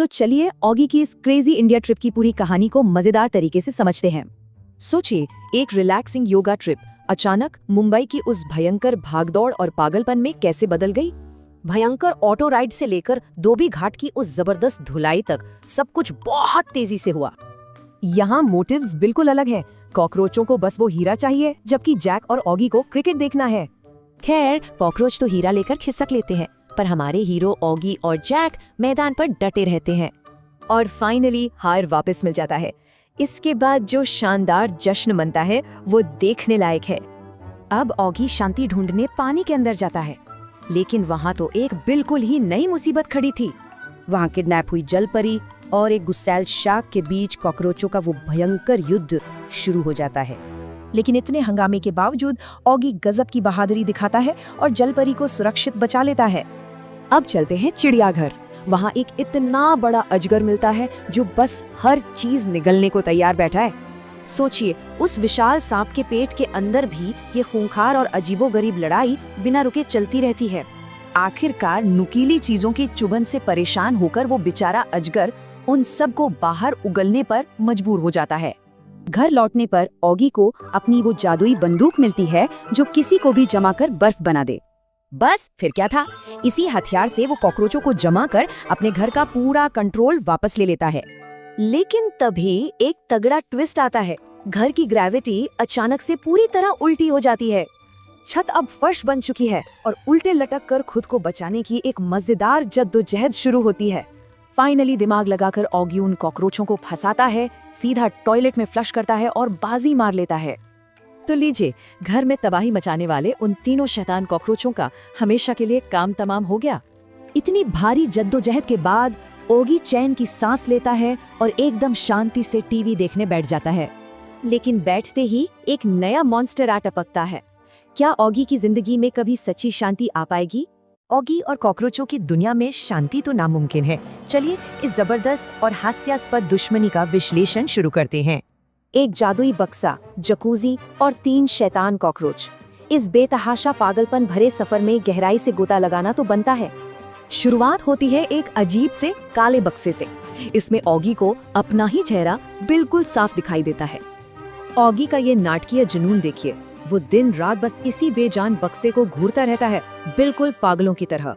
तो चलिए ऑगी की इस क्रेजी इंडिया ट्रिप की पूरी कहानी को मजेदार तरीके से समझते हैं। सोचिए, एक रिलैक्सिंग योगा ट्रिप अचानक मुंबई की उस भयंकर भागदौड़ और पागलपन में कैसे बदल गई। भयंकर ऑटो राइड से लेकर धोबी घाट की उस जबरदस्त धुलाई तक सब कुछ बहुत तेजी से हुआ। यहाँ मोटिव्स बिल्कुल अलग है। कॉकरोचों को बस वो हीरा चाहिए, जबकि जैक और ऑगी को क्रिकेट देखना है। खैर, कॉकरोच तो हीरा लेकर खिसक लेते हैं, पर हमारे हीरो ऑगी और जैक मैदान पर डटे रहते हैं। और फाइनली हार वापस मिल जाता है। इसके बाद जो शानदार जश्न मनता है वो देखने लायक है। अब ऑगी शांति ढूंढने पानी के अंदर जाता है, लेकिन वहाँ तो एक बिल्कुल ही नई मुसीबत खड़ी थी। वहाँ किडनैप हुई जल परी और एक गुस्सैल शार्क के बीच कॉकरोचों का वो भयंकर युद्ध शुरू हो जाता है। लेकिन इतने हंगामे के बावजूद ऑगी गजब की बहादुरी दिखाता है और जलपरी को सुरक्षित बचा लेता है। अब चलते हैं चिड़ियाघर। वहाँ एक इतना बड़ा अजगर मिलता है जो बस हर चीज निगलने को तैयार बैठा है। सोचिए, उस विशाल सांप के पेट के अंदर भी ये खूंखार और अजीबोगरीब लड़ाई बिना रुके चलती रहती है। आखिरकार नुकीली चीजों की चुभन से परेशान होकर वो बेचारा अजगर उन सब को बाहर उगलने पर मजबूर हो जाता है। घर लौटने पर ऑगी को अपनी वो जादुई बंदूक मिलती है जो किसी को भी जमाकर बर्फ बना दे। बस फिर क्या था, इसी हथियार से वो कॉकरोचों को जमा कर अपने घर का पूरा कंट्रोल वापस ले लेता है। लेकिन तभी एक तगड़ा ट्विस्ट आता है। घर की ग्रेविटी अचानक से पूरी तरह उल्टी हो जाती है। छत अब फर्श बन चुकी है और उल्टे लटक कर खुद को बचाने की एक मजेदार जद्दोजहद शुरू होती है। फाइनली दिमाग लगाकर ऑगी उन कॉकरोचों को फंसाता है, सीधा टॉयलेट में फ्लश करता है और बाजी मार लेता है। तो लीजिए, घर में तबाही मचाने वाले उन तीनों शैतान कॉकरोचों का हमेशा के लिए काम तमाम हो गया। इतनी भारी जद्दोजहद के बाद ऑगी चैन की सांस लेता है और एकदम शांति से टीवी देखने बैठ जाता है। लेकिन बैठते ही एक नया मॉन्स्टर आ टपकता है। क्या ऑगी की जिंदगी में कभी सच्ची शांति आ पाएगी? ऑगी और कॉकरोचों की दुनिया में शांति तो नामुमकिन है। चलिए इस जबरदस्त और हास्यास्पद दुश्मनी का विश्लेषण शुरू करते हैं। एक जादुई बक्सा, जकूजी और 3 शैतान कॉकरोच। इस बेतहाशा पागलपन भरे सफर में गहराई से गोता लगाना तो बनता है। शुरुआत होती है एक अजीब से काले बक्से से। इसमें ऑगी को अपना ही चेहरा बिल्कुल साफ दिखाई देता है। ऑगी का ये नाटकीय जुनून देखिए। वो दिन रात बस इसी बेजान बक्से को घूरता रहता है, बिल्कुल पागलों की तरह।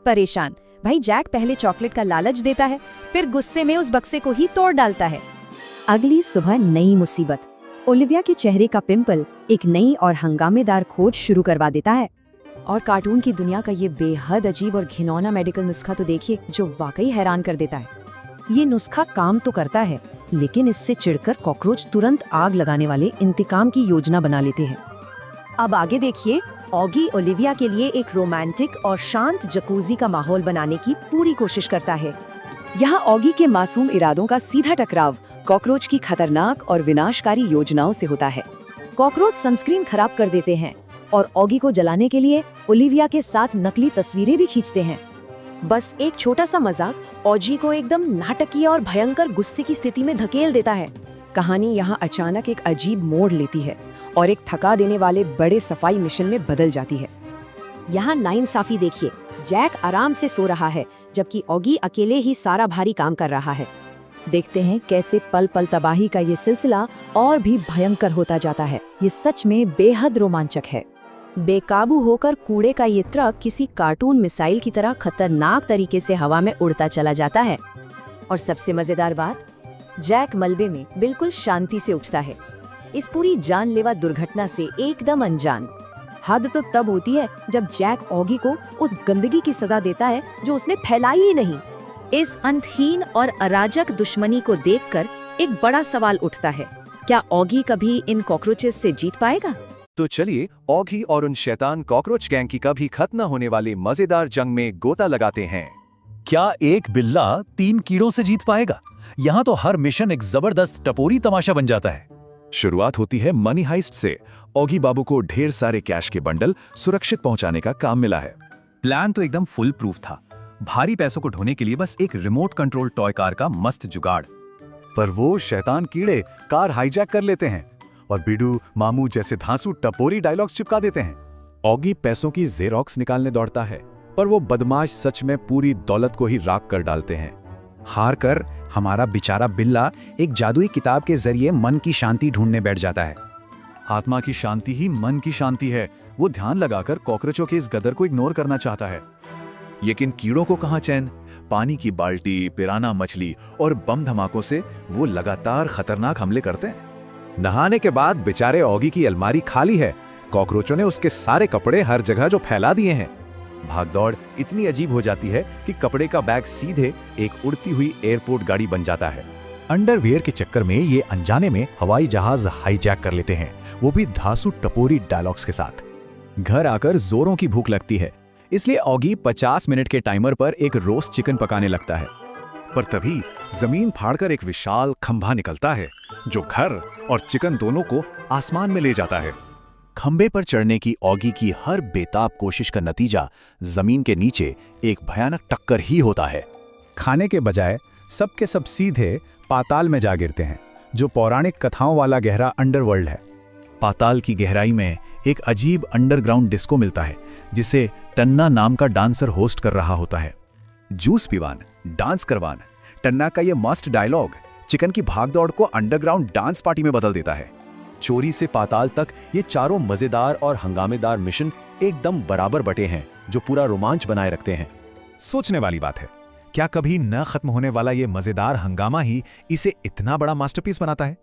परेशान भाई जैक पहले चॉकलेट का लालच देता है, फिर गुस्से में उस बक्से को ही तोड़ डालता है। अगली सुबह नई मुसीबत। ओलिविया के चेहरे का पिंपल एक नई और हंगामेदार खोज शुरू करवा देता है। और कार्टून की दुनिया का ये बेहद अजीब और घिनौना मेडिकल नुस्खा तो देखिए, जो वाकई हैरान कर देता है। ये नुस्खा काम तो करता है, लेकिन इससे चिढ़कर कॉकरोच तुरंत आग लगाने वाले इंतकाम की योजना बना लेते हैं। अब आगे देखिए, ऑगी ओलिविया के लिए एक रोमांटिक और शांत जकूजी का माहौल बनाने की पूरी कोशिश करता है। यहाँ ऑगी के मासूम इरादों का सीधा टकराव कॉकरोच की खतरनाक और विनाशकारी योजनाओं से होता है। कॉकरोच सनस्क्रीन खराब कर देते हैं और ऑगी को जलाने के लिए ओलिविया के साथ नकली तस्वीरें भी खींचते हैं। बस एक छोटा सा मजाक ऑगी को एकदम नाटकीय और भयंकर गुस्से की स्थिति में धकेल देता है। कहानी यहाँ अचानक एक अजीब मोड़ लेती है और एक थका देने वाले बड़े सफाई मिशन में बदल जाती है। यहाँ नाइंसाफी देखिए, जैक आराम से सो रहा है जबकि ऑगी अकेले ही सारा भारी काम कर रहा है। देखते हैं कैसे पल पल तबाही का ये सिलसिला और भी भयंकर होता जाता है। ये सच में बेहद रोमांचक है। बेकाबू होकर कूड़े का ये ट्रक किसी कार्टून मिसाइल की तरह खतरनाक तरीके से हवा में उड़ता चला जाता है। और सबसे मजेदार बात, जैक मलबे में बिल्कुल शांति से उठता है, इस पूरी जानलेवा दुर्घटना से एकदम अनजान। हद तो तब होती है जब जैक ऑगी को उस गंदगी की सजा देता है जो उसने फैलाई ही नहीं। इस अंतहीन और अराजक दुश्मनी को देखकर एक बड़ा सवाल उठता है, क्या ऑगी कभी इन कॉकरोचेस से जीत पाएगा? तो चलिए ऑगी और उन शैतान कॉकरोच गैंग की कभी खत्म न होने वाली मजेदार जंग में गोता लगाते हैं। क्या एक बिल्ला 3 कीड़ों से जीत पाएगा? यहाँ तो हर मिशन एक जबरदस्त टपोरी तमाशा बन जाता है। शुरुआत होती है मनी हाइस्ट से। ऑगी बाबू को ढेर सारे कैश के बंडल सुरक्षित पहुंचाने का काम मिला है। प्लान तो एकदम फुल प्रूफ था। भारी पैसों को ढोने के लिए बस एक रिमोट कंट्रोल टॉय कार का मस्त जुगाड़। पर वो शैतान कीड़े कार हाईजैक कर लेते हैं और बिडू मामू जैसे धांसू टपोरी डायलॉग्स चिपका देते हैं। ऑगी पैसों की जेरोक्स निकालने दौड़ता है, पर वो बदमाश सच में पूरी दौलत को ही राख कर डालते हैं। हार कर हमारा बेचारा बिल्ला एक जादुई किताब के जरिए मन की शांति ढूंढने बैठ जाता है। आत्मा की शांति ही मन की शांति है। वो ध्यान लगाकर कॉकरोचों के इस गदर को इग्नोर करना चाहता है। लेकिन कीड़ों को कहाँ चैन। पानी की बाल्टी, पिराना मछली और बम धमाकों से वो लगातार खतरनाक हमले करते हैं। नहाने के बाद बेचारे ऑगी की अलमारी खाली है। कॉकरोचों ने उसके सारे कपड़े हर जगह जो फैला दिए हैं। भागदौड़ इतनी अजीब हो जाती है कि कपड़े का बैग सीधे एक उड़ती हुई एयरपोर्ट गाड़ी बन जाता है। अंडरवियर के चक्कर में ये अनजाने में हवाई जहाज हाईजैक कर लेते हैं, वो भी धांसू टपोरी डायलॉग्स के साथ। घर आकर जोरों की भूख लगती है, इसलिए ऑगी 50 मिनट के टाइमर पर एक रोस्ट चिकन पकाने लगता है। पर तभी जमीन फाड़कर एक विशाल खंभा निकलता है जो घर और चिकन दोनों को आसमान में ले जाता है। खंबे पर चढ़ने की ऑगी की हर बेताब कोशिश का नतीजा जमीन के नीचे एक भयानक टक्कर ही होता है। खाने के बजाय सब के सब सीधे पाताल में जा गिरते हैं, जो पौराणिक कथाओं वाला गहरा अंडरवर्ल्ड है। पाताल की गहराई में एक अजीब अंडरग्राउंड डिस्को मिलता है, जिसे टन्ना नाम का डांसर होस्ट कर रहा होता है। जूस पीवान, डांस करवान, टन्ना का ये मस्ट डायलॉग चिकन की भागदौड़ को अंडरग्राउंड डांस पार्टी में बदल देता है। चोरी से पाताल तक ये चारों मजेदार और हंगामेदार मिशन एकदम बराबर बटे हैं, जो पूरा रोमांच बनाए रखते हैं। सोचने वाली बात है, क्या कभी न खत्म होने वाला ये मजेदार हंगामा ही इसे इतना बड़ा मास्टरपीस बनाता है?